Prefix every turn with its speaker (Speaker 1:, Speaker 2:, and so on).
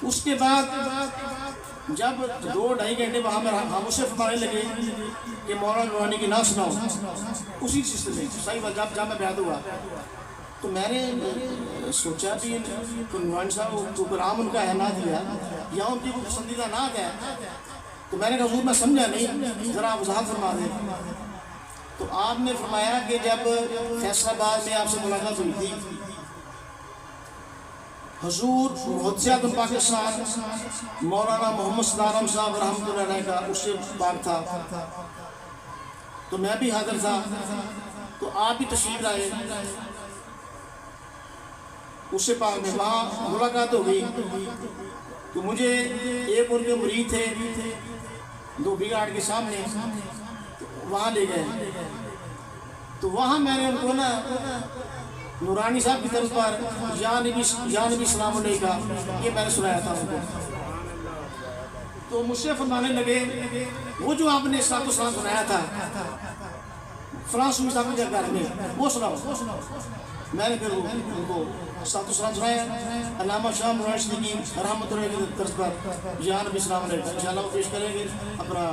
Speaker 1: اس کے بعد جب 2-2.5 گھنٹے وہاں میں خاموشی فرمانے لگے کہ مولانا نورانی کی نہ سناؤ، اسی سلسلے میں صحیح بات جب میں بیعت ہوا تو میں نے سوچا بھی نورانی صاحب کو کلام ان کا ہے نہ دیا یا ان کی وہ پسندیدہ نعت ہے، تو میں نے کہا حضور میں سمجھا نہیں، ذرا وضاحت فرما دیں۔ تو آپ نے فرمایا کہ جب فیصل آباد میں آپ سے ملاقات ہوئی تھی، حضور محدثیات پاکستان مولانا محمد صدارم صاحب رحمۃ اللہ علیہ کا اس سے پاک تھا، تو میں بھی حاضر تھا، تو آپ بھی تشریف لائے اس سے پاک میں، وہاں ملاقات ہو گئی۔ تو مجھے ایک ان کے مرید تھے 2 بگاڑ کے سامنے، وہاں لے گئے، تو وہاں میں نے ان کو نا نورانی صاحب کی طرف پر یا نبی سلام علیہ کا یہ میں نے سنایا تھا ان کو، تو مجھ سے فرمانے لگے وہ جو آپ نے صاحب السلام سنایا تھا فلاں صوفی صاحب کے گھر میں وہ سناؤ۔ میں نے پھر ان کو صاحب السلام سنایا، علامہ شاہ مولانا صدیقی رحمۃ اللہ کی طرف پر یا نبی سلام علیہ کا، انشاءاللہ وہ پیش کریں گے اپنا